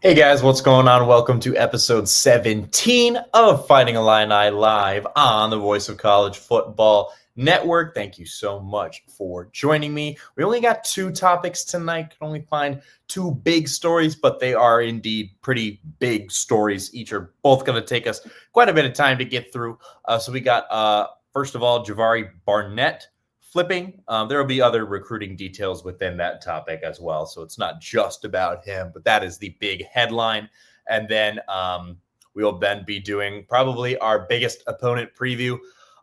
Hey guys, what's going on? Welcome to episode 17 of Fighting Illini live on the Voice of College Football Network. Thank you so much for joining me. We only got two topics tonight. Can only find two big stories, but they are indeed pretty big stories. Each are both going to take us quite a bit of time to get through. So we got, first of all, Javari Barnett flipping. There will be other recruiting details within that topic as well. So it's not just about him, but that is the big headline. And then we will then be doing probably our biggest opponent preview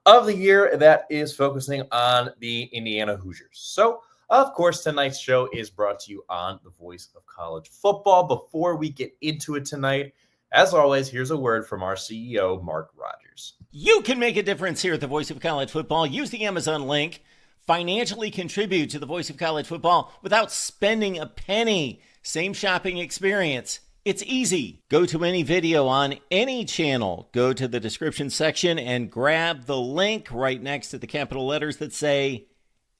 of the year that is focusing on the Indiana Hoosiers. So, of course, tonight's show is brought to you on the Voice of College Football. Before we get into it tonight, as always, here's a word from our CEO, Mark Rogers. You can make a difference here at the Voice of College Football. Use the Amazon link. Financially contribute to the Voice of College Football without spending a penny. Same shopping experience. It's easy. Go to any video on any channel. Go to the description section and grab the link right next to the capital letters that say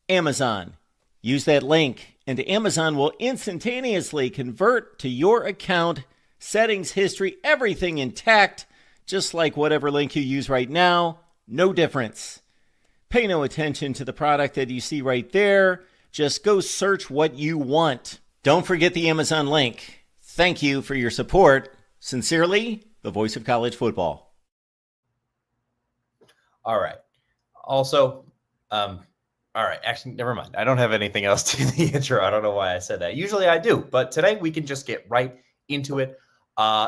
Amazon. Use that link and Amazon will instantaneously convert to your account, settings, history, everything intact, just like whatever link you use right now. No difference. Pay no attention to the product that you see right there. Just go search what you want. Don't forget the Amazon link. Thank you for your support. Sincerely, the Voice of College Football. All right. Also, all right. Actually, never mind. I don't have anything else to the intro. I don't know why I said that. Usually I do, but today we can just get right into it.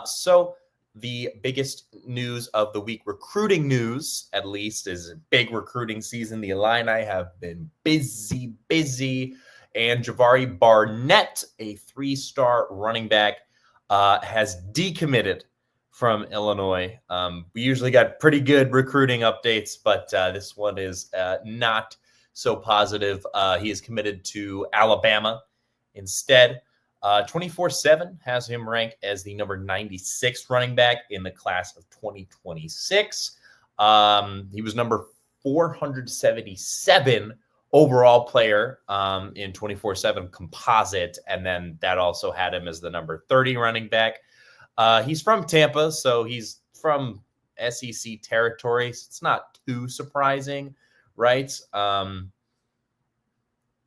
So the biggest news of the week, recruiting news, at least, is a big recruiting season. The Illini have been busy. And Javari Barnett, a three-star running back, has decommitted from Illinois. We usually got pretty good recruiting updates, but this one is not so positive. He is committed to Alabama instead. 24/7 has him ranked as the number 96 running back in the class of 2026. He was number 477 overall player in 24/7 composite, and then that also had him as the number 30 running back. He's from Tampa, so he's from SEC territory. So it's not too surprising, right?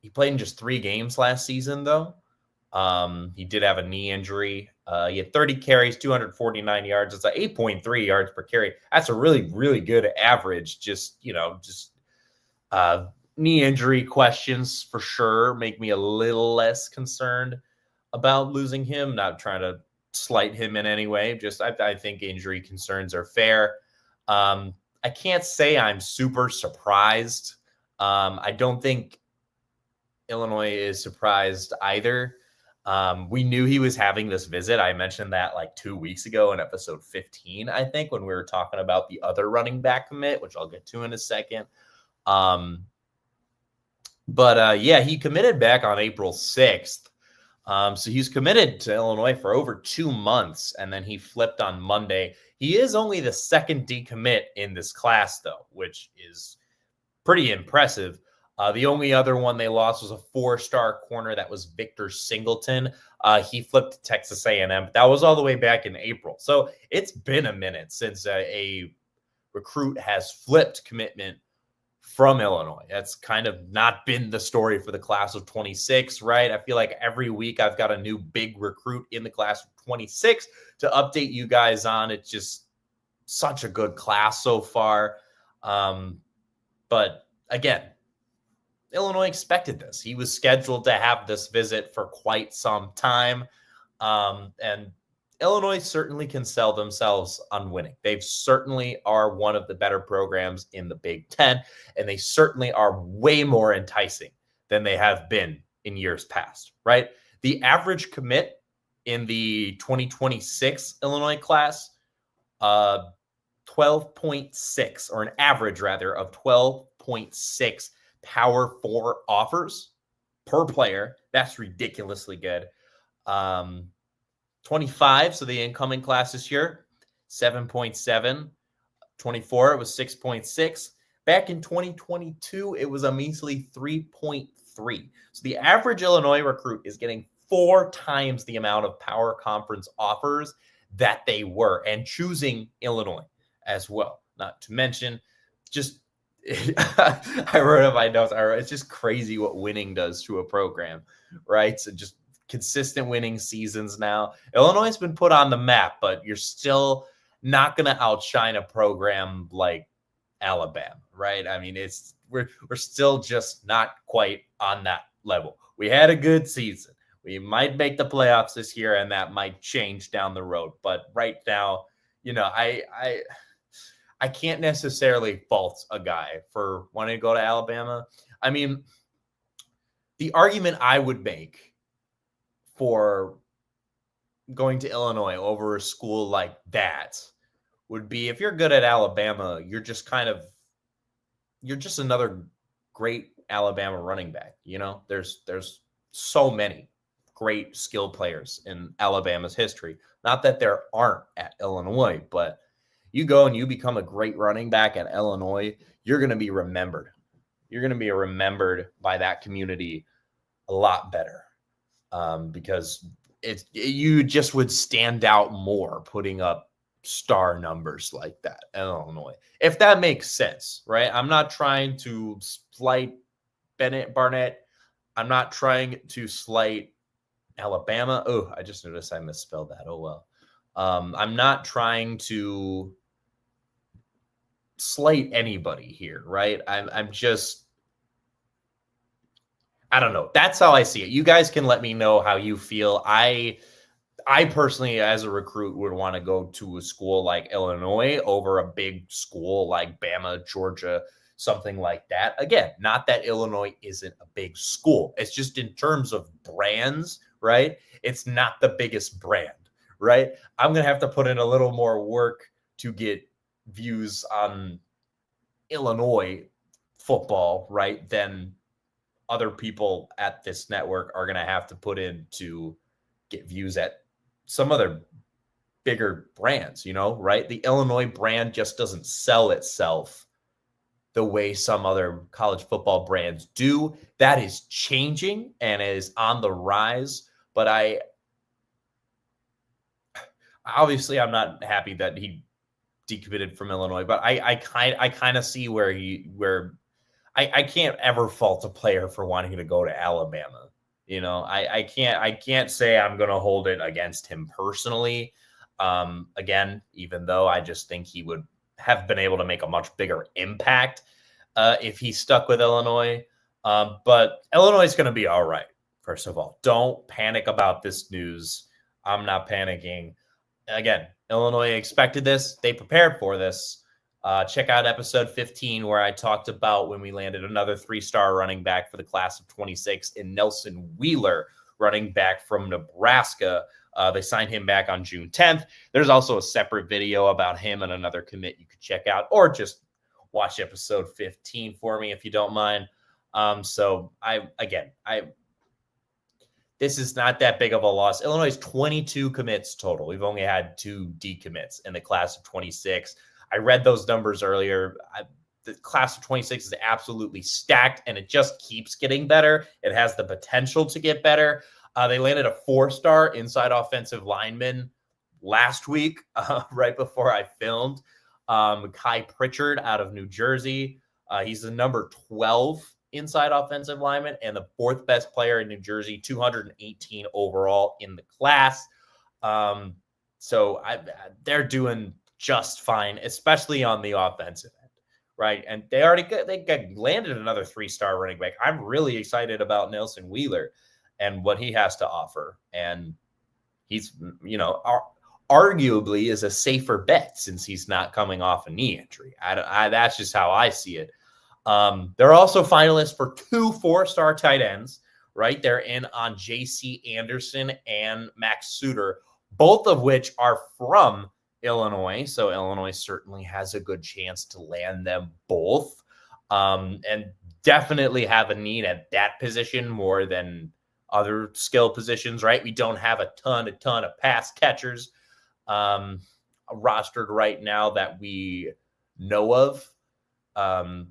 He played in just 3 games last season, though. He did have a knee injury. He had 30 carries, 249 yards. It's 8.3 yards per carry. That's a really, really good average. Just knee injury questions for sure make me a little less concerned about losing him. Not trying to slight him in any way. Just I think injury concerns are fair. I can't say I'm super surprised. I don't think Illinois is surprised either. We knew he was having this visit. I mentioned that like 2 weeks ago in episode 15, I think, when we were talking about the other running back commit, which I'll get to in a second. But he committed back on April 6th. So he's committed to Illinois for over 2 months, and then he flipped on Monday. He is only the second decommit in this class, though, which is pretty impressive. The only other one they lost was a 4-star corner. That was Victor Singleton. He flipped to Texas A&M. That was all the way back in April. So it's been a minute since a recruit has flipped commitment from Illinois. That's kind of not been the story for the class of 26, right? I feel like every week I've got a new big recruit in the class of 26 to update you guys on. It's just such a good class so far. But again, Illinois expected this. He was scheduled to have this visit for quite some time. And Illinois certainly can sell themselves on winning. They certainly are one of the better programs in the Big Ten, and they certainly are way more enticing than they have been in years past, right? The average commit in the 2026 Illinois class, 12.6, or an average rather of 12.6 Power 4 offers per player. That's ridiculously good. 25, so the incoming class this year, 7.7. 24, it was 6.6. Back in 2022, it was a measly 3.3. So the average Illinois recruit is getting 4 times the amount of power conference offers that they were, and choosing Illinois as well. Not to mention, just I wrote up my notes. It's just crazy what winning does to a program, right? So just consistent winning seasons now. Illinois has been put on the map, but you're still not going to outshine a program like Alabama, right? I mean, we're still just not quite on that level. We had a good season. We might make the playoffs this year, and that might change down the road. But right now, I can't necessarily fault a guy for wanting to go to Alabama. I mean, the argument I would make for going to Illinois over a school like that would be, if you're good at Alabama, you're just another great Alabama running back. There's so many great skill players in Alabama's history. Not that there aren't at Illinois, but you go and you become a great running back at Illinois, you're going to be remembered. You're going to be remembered by that community a lot better, because you just would stand out more putting up star numbers like that at Illinois, if that makes sense, right? I'm not trying to slight Bennett Barnett. I'm not trying to slight Alabama. Oh, I just noticed I misspelled that. Oh, well. I'm not trying to slight anybody here, right? I'm just, I don't know. That's how I see it. You guys can let me know how you feel. I personally, as a recruit, would want to go to a school like Illinois over a big school like Bama, Georgia, something like that. Again, not that Illinois isn't a big school. It's just in terms of brands, right? It's not the biggest brand, right? I'm going to have to put in a little more work to get views on Illinois football, right, than other people at this network are going to have to put in to get views at some other bigger brands, right? The Illinois brand just doesn't sell itself the way some other college football brands do. That is changing and is on the rise. But I'm not happy that he decommitted from Illinois, but I kind of see where I can't ever fault a player for wanting to go to Alabama. I can't say I'm going to hold it against him personally. Again, even though I just think he would have been able to make a much bigger impact if he stuck with Illinois. But Illinois is going to be all right. First of all, don't panic about this news. I'm not panicking. Again, Illinois expected this. They prepared for this. Check out episode 15, where I talked about when we landed another 3-star running back for the class of 26 in Nelson Wheeler, running back from Nebraska. They signed him back on June 10th. There's also a separate video about him and another commit you could check out, or just watch episode 15 for me if you don't mind. This is not that big of a loss. Illinois has 22 commits total. We've only had 2 decommits in the class of 26. I read those numbers earlier. The class of 26 is absolutely stacked, and it just keeps getting better. It has the potential to get better. They landed a 4-star inside offensive lineman last week, right before I filmed. Kai Pritchard out of New Jersey. He's the number 12 inside offensive lineman and the 4th best player in New Jersey, 218 overall in the class. They're doing just fine, especially on the offensive end, right? And they landed another 3-star running back. I'm really excited about Nelson Wheeler and what he has to offer. And he's, arguably is a safer bet since he's not coming off a knee injury. That's just how I see it. They're also finalists for 2 4-star tight ends, right? They're in on J.C. Anderson and Max Suter, both of which are from Illinois. So Illinois certainly has a good chance to land them both, and definitely have a need at that position more than other skill positions, right? We don't have a ton of pass catchers rostered right now that we know of.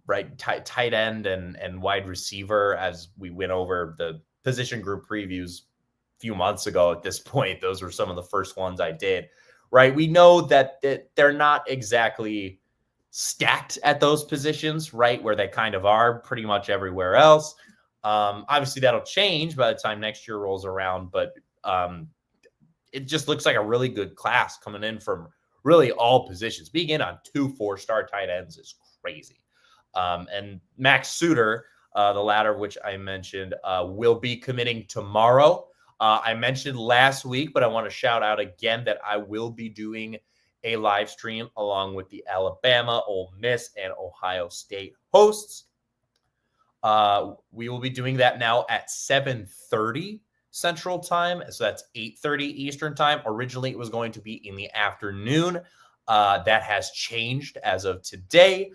Right, tight end and wide receiver, as we went over the position group previews few months ago at this point. Those were some of the first ones I did, right? We know that they're not exactly stacked at those positions, right? Where they kind of are pretty much everywhere else. Obviously, that'll change by the time next year rolls around, but it just looks like a really good class coming in from really all positions. Being in on 2 4-star tight ends is crazy. And Max Suter, the latter of which I mentioned, will be committing tomorrow. I mentioned last week, but I want to shout out again that I will be doing a live stream along with the Alabama, Ole Miss, and Ohio State hosts. We will be doing that now at 7:30 Central Time. So that's 8:30 Eastern Time. Originally, it was going to be in the afternoon. That has changed as of today.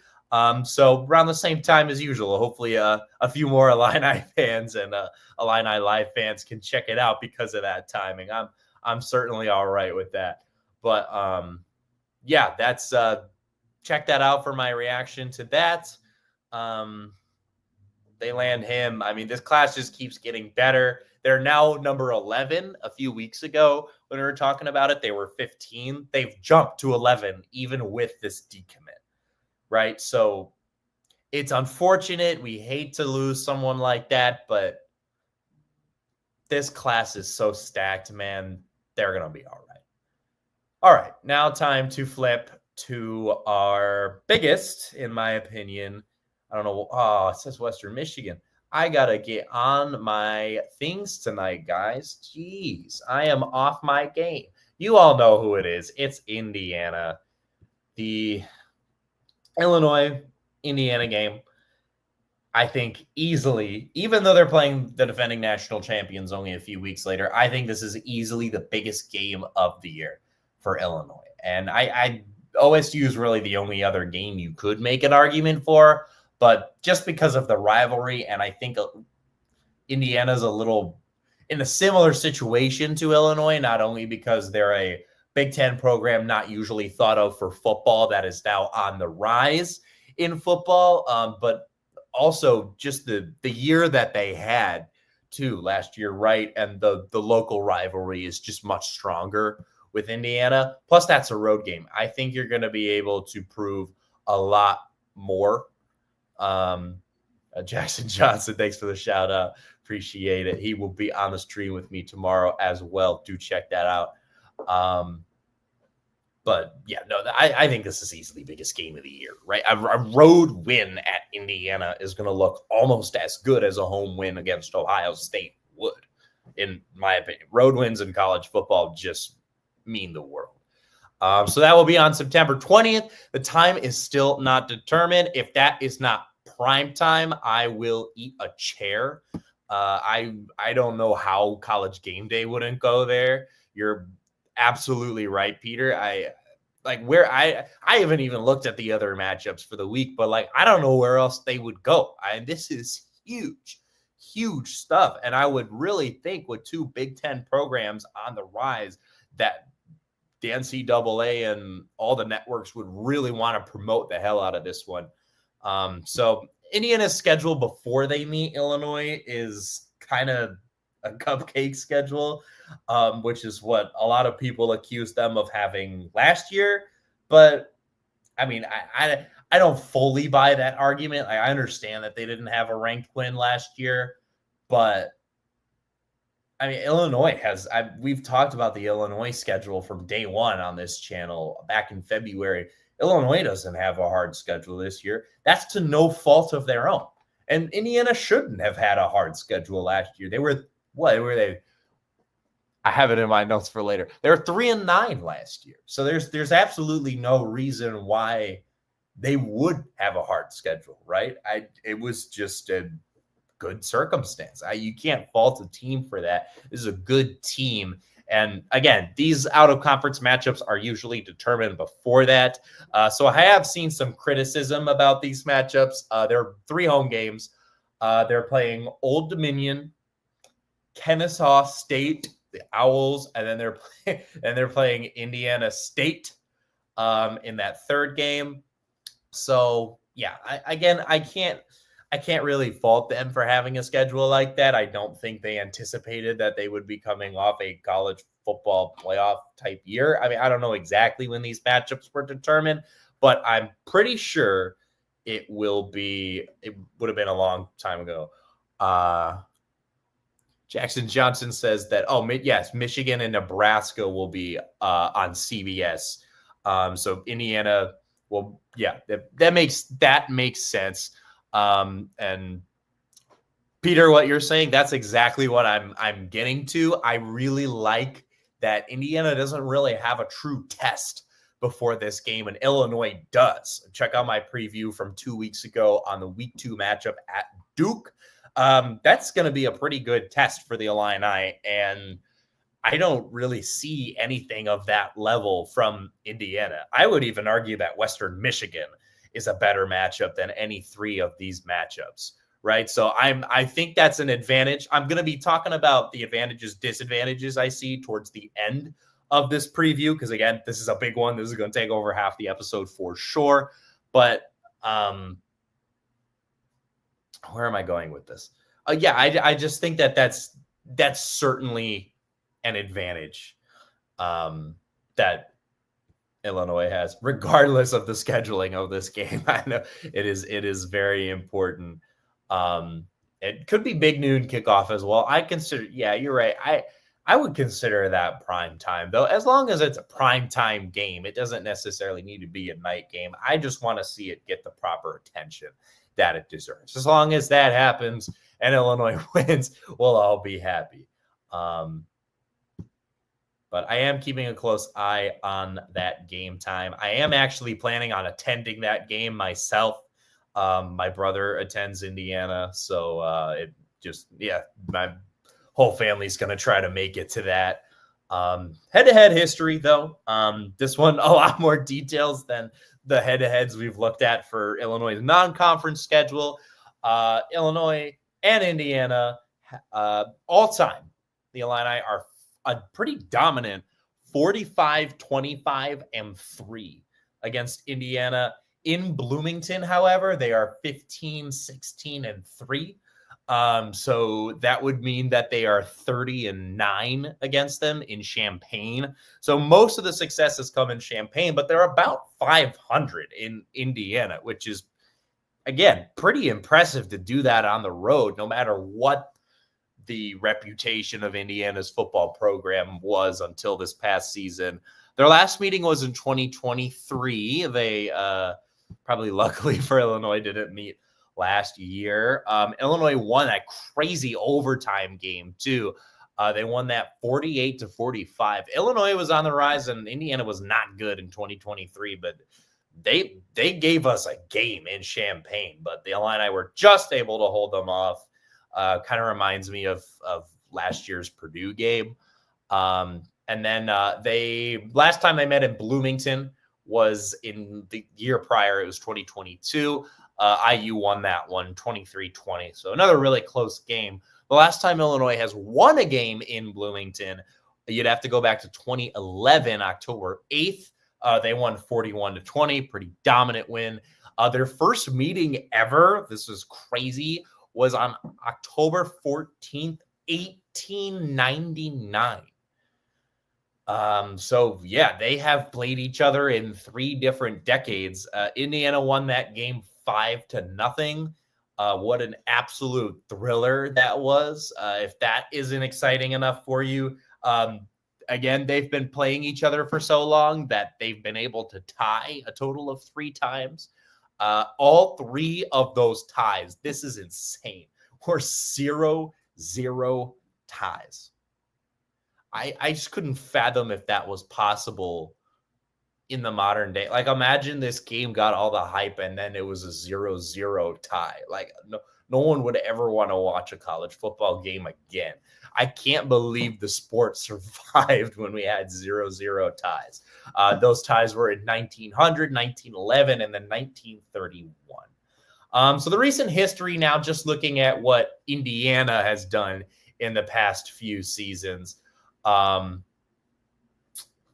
So around the same time as usual. Hopefully, a few more Illini fans and Illini Live fans can check it out because of that timing. I'm certainly all right with that. But yeah, that's check that out for my reaction to that. They land him. I mean, this class just keeps getting better. They're now number 11. A few weeks ago, when we were talking about it, they were 15. They've jumped to 11, even with this decommit, right? So it's unfortunate. We hate to lose someone like that, but this class is so stacked, man. They're going to be all right. All right, now time to flip to our biggest, in my opinion. I don't know. Oh, it says Western Michigan. I got to get on my things tonight, guys. Jeez, I am off my game. You all know who it is. It's Indiana. The Illinois-Indiana game, I think easily, even though they're playing the defending national champions only a few weeks later, I think this is easily the biggest game of the year for Illinois. And I OSU is really the only other game you could make an argument for. But just because of the rivalry, and I think Indiana's a little in a similar situation to Illinois, not only because they're a Big Ten program not usually thought of for football that is now on the rise in football, but also just the year that they had too last year, right? And the local rivalry is just much stronger with Indiana. Plus, that's a road game. I think you're going to be able to prove a lot more. Jackson Johnson, thanks for the shout out. Appreciate it. He will be on the stream with me tomorrow as well. Do check that out. But yeah, no, I think this is easily the biggest game of the year, right? A road win at Indiana is going to look almost as good as a home win against Ohio State would, in my opinion. Road wins in college football just mean the world. So that will be on September 20th. The time is still not determined. If that is not prime time, I will eat a chair. I don't know how College Game Day wouldn't go there. You're absolutely right, Peter. I haven't even looked at the other matchups for the week, but I don't know where else they would go. This is huge stuff. And I would really think with 2 Big Ten programs on the rise that the NCAA and all the networks would really want to promote the hell out of this one. So Indiana's schedule before they meet Illinois is kind of a cupcake schedule, which is what a lot of people accused them of having last year. But I mean, I don't fully buy that argument. I understand that they didn't have a ranked win last year, but I mean, Illinois has, we've talked about the Illinois schedule from day one on this channel back in February. Illinois doesn't have a hard schedule this year. That's to no fault of their own. And Indiana shouldn't have had a hard schedule last year. They were, what were they? I have it in my notes for later. They were 3-9 last year. So there's absolutely no reason why they would have a hard schedule, right? It was just a good circumstance. You can't fault a team for that. This is a good team. And again, these out-of-conference matchups are usually determined before that. So I have seen some criticism about these matchups. There are 3 home games. They're playing Old Dominion, Kennesaw State, the Owls, and then they're playing Indiana State in that 3rd game. So yeah, I can't. I can't really fault them for having a schedule like that. I don't think they anticipated that they would be coming off a college football playoff type year. I mean, I don't know exactly when these matchups were determined, but I'm pretty sure it would have been a long time ago. Jackson Johnson says that, yes, Michigan and Nebraska will be on CBS. So Indiana will, that makes sense. And Peter, what you're saying, that's exactly what I'm getting to. I really like that Indiana doesn't really have a true test before this game, and Illinois does. Check out my preview from 2 weeks ago on the week 2 matchup at Duke. That's going to be a pretty good test for the Illini, and I don't really see anything of that level from Indiana. I would even argue that Western Michigan is a better matchup than any 3 of these matchups, right? So I think that's an advantage. I'm going to be talking about the advantages, disadvantages I see towards the end of this preview, because again, this is a big one. This is going to take over half the episode for sure. But where am I going with this? I just think that's certainly an advantage that Illinois has, regardless of the scheduling of this game. I know it is very important. It could be big noon kickoff as well. I consider, you're right. I would consider that prime time, though, as long as it's a prime time game. It doesn't necessarily need to be a night game. I just want to see it get the proper attention that it deserves. As long as that happens and Illinois wins, we'll all be happy. But I am keeping a close eye on that game time. I am actually planning on attending that game myself. My brother attends Indiana, so my whole family's going to try to make it to that. Head-to-head history, though. This one, a lot more details than the head-to-heads we've looked at for Illinois' non-conference schedule. Illinois and Indiana, all-time, the Illini are a pretty dominant 45-25-3 against Indiana. In Bloomington, however, they are 15-16-3. So that would mean that they are 30-9 against them in Champaign. So most of the success has come in Champaign, but they're about 500 in Indiana, which is, again, pretty impressive to do that on the road, no matter what the reputation of Indiana's football program was until this past season. Their last meeting was in 2023. They probably, luckily for Illinois, didn't meet last year. Illinois won that crazy overtime game too. They won that 48-45. Illinois was on the rise, and Indiana was not good in 2023, but they gave us a game in Champaign. But the Illini were just able to hold them off. Kind of reminds me of last year's Purdue game. And then last time they met in Bloomington was in the year prior. It was 2022. IU won that one 23-20. So another really close game. The last time Illinois has won a game in Bloomington, you'd have to go back to 2011, October 8th. They won 41-20, pretty dominant win. Their first meeting ever, this was crazy, was on October 14th, 1899. They have played each other in 3 different decades. Indiana won that game 5-0. What an absolute thriller that was. If that isn't exciting enough for you, again, they've been playing each other for so long that they've been able to tie a total of 3 times. All 3 of those ties, this is insane, were 0-0 ties. I just couldn't fathom if that was possible in the modern day. Like, imagine this game got all the hype and then it was a 0-0 tie. Like, no one would ever want to watch a college football game again. I can't believe the sport survived when we had 0-0 ties. Those ties were in 1900, 1911, and then 1931. So the recent history now, just looking at what Indiana has done in the past few seasons,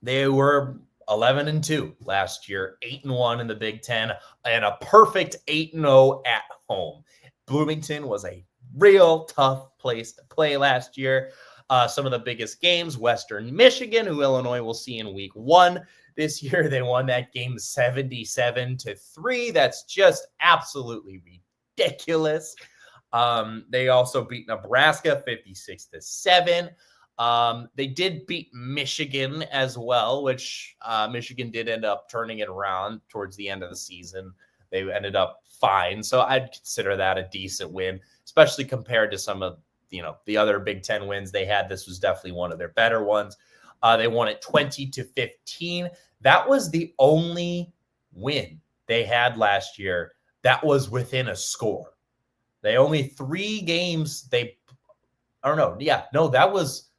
they were 11-2 last year, 8-1 in the Big Ten, and a perfect 8-0 at home. Bloomington was a real tough place to play last year. Some of the biggest games, Western Michigan, who Illinois will see in week 1. This year, they won that game 77-3. That's just absolutely ridiculous. They also beat Nebraska 56-7. They did beat Michigan as well, which Michigan did end up turning it around towards the end of the season. They ended up fine. So I'd consider that a decent win, especially compared to some of the other Big Ten wins they had. This was definitely one of their better ones. They won it 20-15. That was the only win they had last year that was within a score. They only 3 games that was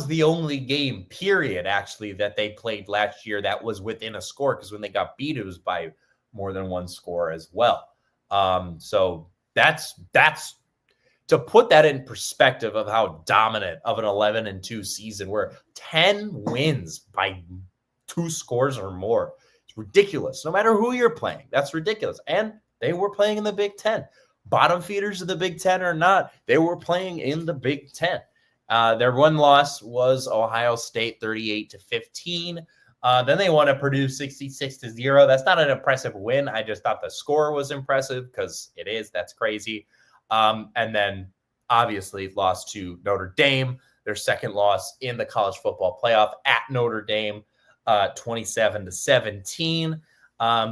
the only game period actually that they played last year that was within a score, because when they got beat, it was by more than one score as well. So that's to put that in perspective of how dominant of an 11-2 season, where 10 wins by 2 scores or more. It's ridiculous. No matter who you're playing, that's ridiculous. And they were playing in the Big Ten. Bottom feeders of the Big Ten or not, they were playing in the Big Ten. Their one loss was Ohio State 38-15. Then they won at Purdue 66-0. That's not an impressive win. I just thought the score was impressive because it is. That's crazy. And then obviously lost to Notre Dame, their second loss in the college football playoff at Notre Dame, 27-17.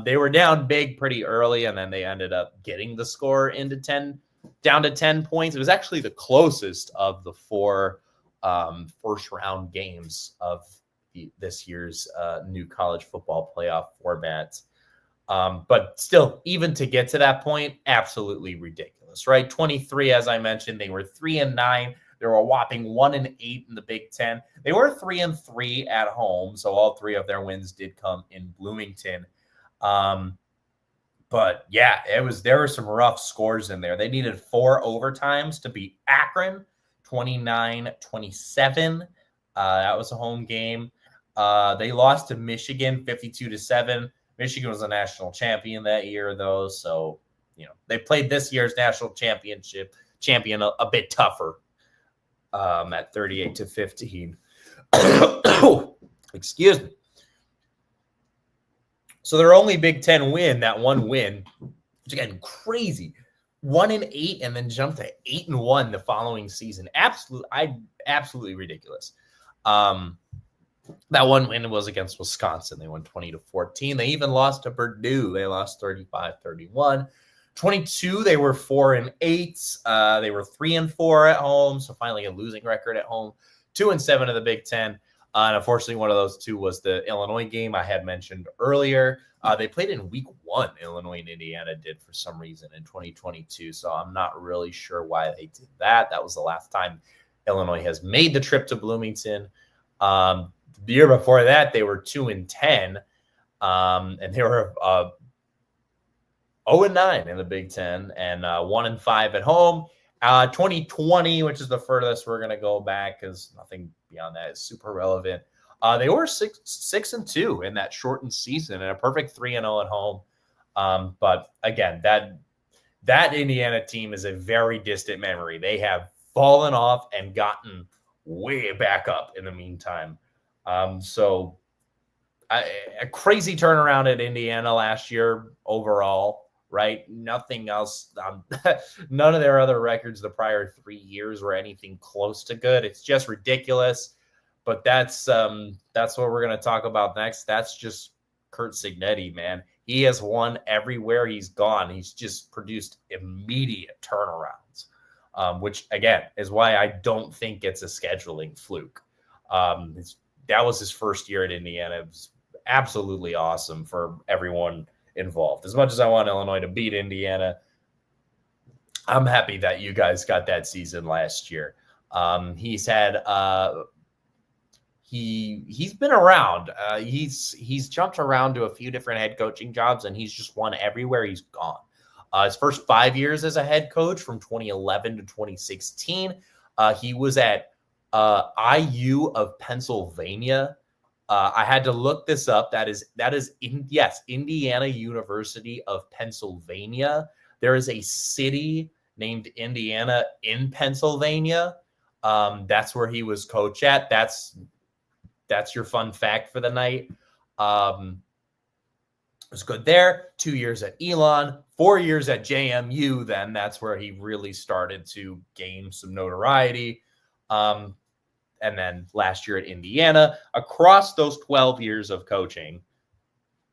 They were down big pretty early, and then they ended up getting the score down to 10 points. It was actually the closest of the 4 first round games of this year's new college football playoff format. But still, even to get to that point, absolutely ridiculous, right? 23, as I mentioned, they were 3-9. They were a whopping 1-8 in the Big Ten. They were 3-3 at home, so all 3 of their wins did come in Bloomington. But yeah, there were some rough scores in there. They needed 4 overtimes to beat Akron, 29-27. That was a home game. They lost to Michigan 52-7. Michigan was a national champion that year, though. So, they played this year's national champion a bit tougher at 38-15. Excuse me. So their only Big Ten win, that one win, which again, crazy, 1-8 and then jumped to 8-1 the following season. Absolutely ridiculous. That one win was against Wisconsin. They won 20-14. They even lost to Purdue. They lost 35-31. 22, they were 4-8. They were 3-4 at home, so finally a losing record at home. 2-7 in the Big Ten. And unfortunately, one of those 2 was the Illinois game I had mentioned earlier. They played in week 1, Illinois and Indiana did for some reason in 2022. So I'm not really sure why they did that. That was the last time Illinois has made the trip to Bloomington. The year before that, they were 2-10, and they were 0-9 in the Big Ten and 1-5 at home. 2020, which is the furthest we're going to go back because nothing beyond that is super relevant. They were 6-2 in that shortened season and a perfect 3-0 at home. But again, that Indiana team is a very distant memory. They have fallen off and gotten way back up in the meantime. So a crazy turnaround at Indiana last year overall, right? Nothing else. None of their other records the prior 3 years were anything close to good. It's just ridiculous. But that's what we're going to talk about next. That's just Curt Cignetti, man. He has won everywhere he's gone. He's just produced immediate turnarounds, which, again, is why I don't think it's a scheduling fluke. That was his first year at Indiana. It was absolutely awesome for everyone involved. As much as I want Illinois to beat Indiana, I'm happy that you guys got that season last year. He's had he's been around. He's jumped around to a few different head coaching jobs, and he's just won everywhere he's gone. His first 5 years as a head coach, from 2011 to 2016, he was at IU of Pennsylvania. I had to look this up. That is Indiana University of Pennsylvania. There is a city named Indiana in Pennsylvania. That's where he was coach at. That's your fun fact for the night. Was good there. 2 years at Elon, 4 years at JMU. Then that's where he really started to gain some notoriety. And then last year at Indiana. Across those 12 years of coaching,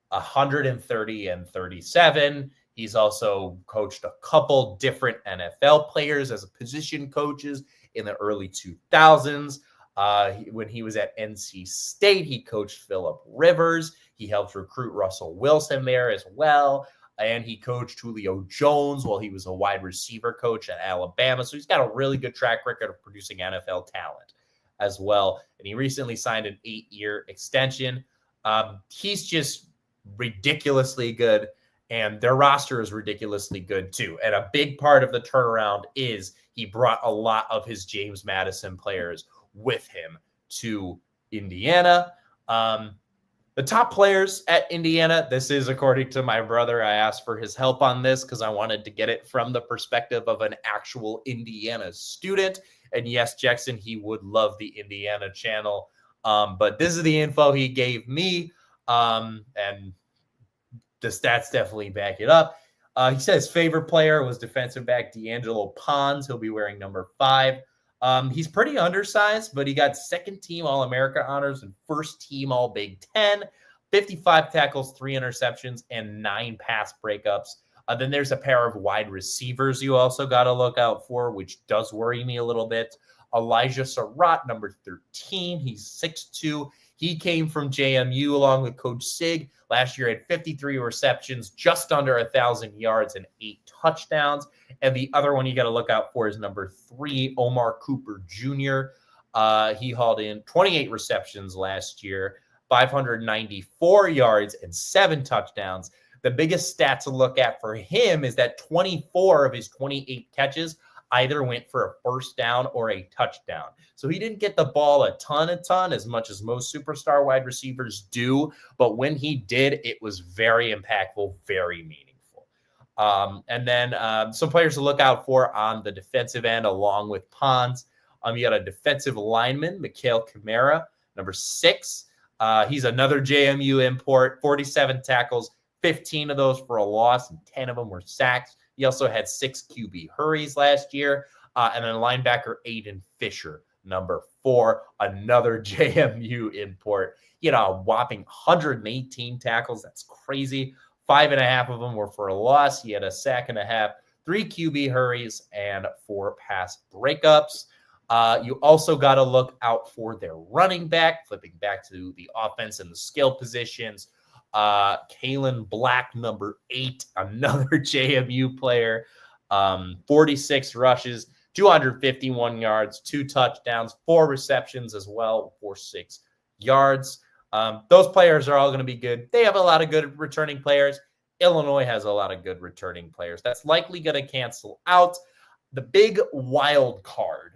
130 and 37. He's also coached a couple different NFL players as position coaches in the early 2000s. When he was at NC State, he coached Phillip Rivers. He helped recruit Russell Wilson there as well. And he coached Julio Jones while he was a wide receiver coach at Alabama. So he's got a really good track record of producing NFL talent as well. And he recently signed an 8-year extension. He's just ridiculously good, and their roster is ridiculously good too. And a big part of the turnaround is he brought a lot of his James Madison players with him to Indiana. The top players at Indiana, this is according to my brother. I asked for his help on this because I wanted to get it from the perspective of an actual Indiana student. And yes, Jackson, he would love the Indiana channel. But this is the info he gave me. And the stats definitely back it up. He said his favorite player was defensive back D'Angelo Pons. He'll be wearing number 5. He's pretty undersized, but he got second team All-America honors and first team All-Big Ten, 55 tackles, 3 interceptions, and 9 pass breakups. Then there's a pair of wide receivers you also got to look out for, which does worry me a little bit. Elijah Surratt, number 13. He's 6'2". He came from JMU along with Coach Sig. Last year had 53 receptions, just under 1,000 yards and 8 touchdowns. And the other one you got to look out for is number 3, Omar Cooper Jr. He hauled in 28 receptions last year, 594 yards and 7 touchdowns. The biggest stat to look at for him is that 24 of his 28 catches either went for a first down or a touchdown. So he didn't get the ball a ton, as much as most superstar wide receivers do. But when he did, it was very impactful, very meaningful. And then some players to look out for on the defensive end, along with Pons. You got a defensive lineman, Mikhail Kamara, number 6. He's another JMU import, 47 tackles, 15 of those for a loss, and 10 of them were sacks. He also had 6 QB hurries last year. And then linebacker Aiden Fisher, number 4, another JMU import. You know, a whopping 118 tackles. That's crazy. 5.5 of them were for a loss. He had a sack and a half, 3 QB hurries, and 4 pass breakups. You also got to look out for their running back, flipping back to the offense and the skill positions. Kalen Black, number 8, another JMU player, 46 rushes, 251 yards, 2 touchdowns, 4 receptions as well, for 6 yards. Those players are all going to be good. They have a lot of good returning players. Illinois has a lot of good returning players. That's likely going to cancel out. The big wild card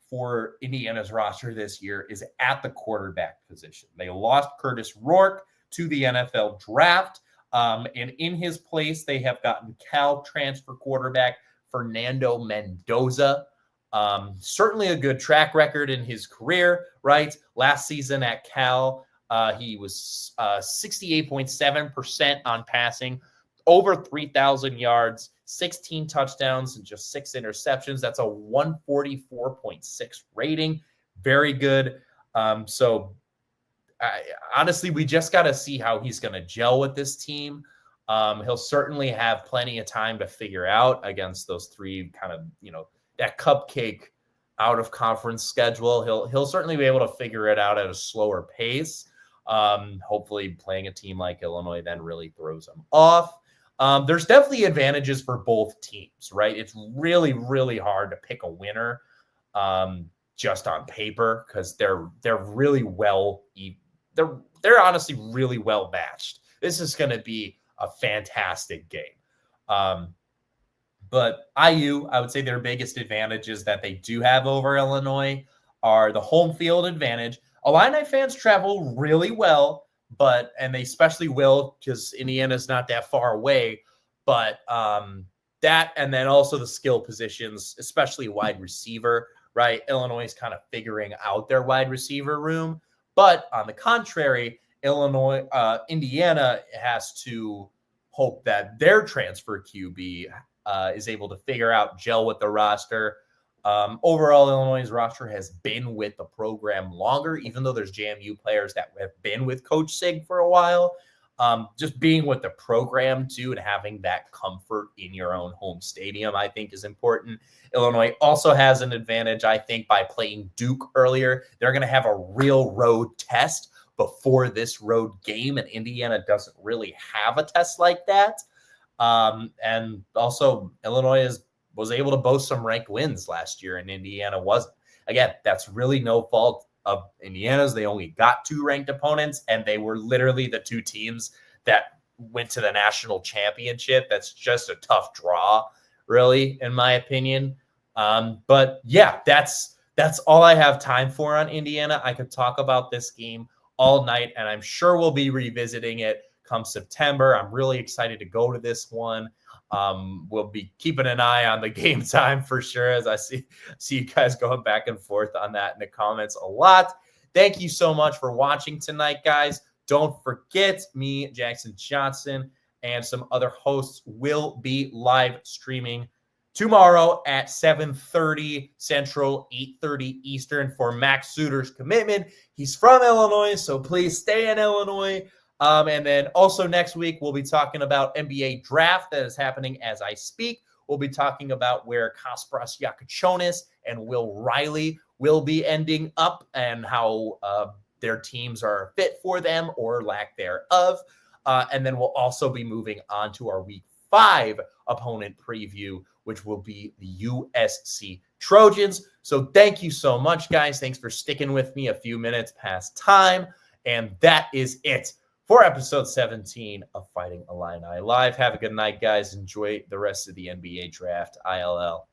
for Indiana's roster this year is at the quarterback position. They lost Curtis Rourke to the NFL draft. And in his place, they have gotten Cal transfer quarterback Fernando Mendoza. Certainly a good track record in his career, right? Last season at Cal, he was 68.7% on passing, over 3,000 yards, 16 touchdowns, and just 6 interceptions. That's a 144.6 rating. Very good. Honestly, we just got to see how he's going to gel with this team. He'll certainly have plenty of time to figure out against those 3 kind of, that cupcake out of conference schedule. He'll certainly be able to figure it out at a slower pace. Hopefully playing a team like Illinois then really throws him off. There's definitely advantages for both teams, right? It's really, really hard to pick a winner just on paper because they're really well they're honestly really well matched. This is going to be a fantastic game. But IU, I would say their biggest advantages that they do have over Illinois are the home field advantage. Illini fans travel really well, and they especially will because Indiana's not that far away. But that, and then also the skill positions, especially wide receiver, right? Illinois is kind of figuring out their wide receiver room. But on the contrary, Indiana has to hope that their transfer QB is able to figure out, gel with the roster. Overall, Illinois' roster has been with the program longer, even though there's JMU players that have been with Coach Sig for a while. Just being with the program too and having that comfort in your own home stadium, I think, is important. Illinois also has an advantage, I think, by playing Duke earlier. They're going to have a real road test before this road game, and Indiana doesn't really have a test like that. And also, Illinois was able to boast some ranked wins last year, and Indiana wasn't. Again, that's really no fault of Indiana's. They only got 2 ranked opponents, and they were literally the 2 teams that went to the national championship. That's just a tough draw, really, in my opinion. But yeah, that's all I have time for on Indiana. I could talk about this game all night, and I'm sure we'll be revisiting it come September. I'm really excited to go to this one. We'll be keeping an eye on the game time for sure, as I see you guys going back and forth on that in the comments a lot. Thank you so much for watching tonight, guys. Don't forget, me, Jackson Johnson, and some other hosts will be live streaming tomorrow at 7:30 Central, 8:30 Eastern for Max Suter's commitment. He's from Illinois, so please stay in Illinois. And then also next week, we'll be talking about NBA draft that is happening as I speak. We'll be talking about where Kasparas Yakachonis and Will Riley will be ending up and how their teams are a fit for them or lack thereof. And then we'll also be moving on to our Week 5 opponent preview, which will be the USC Trojans. So thank you so much, guys. Thanks for sticking with me a few minutes past time. And that is it for episode 17 of Fighting Illini Live. Have a good night, guys. Enjoy the rest of the NBA draft. ILL.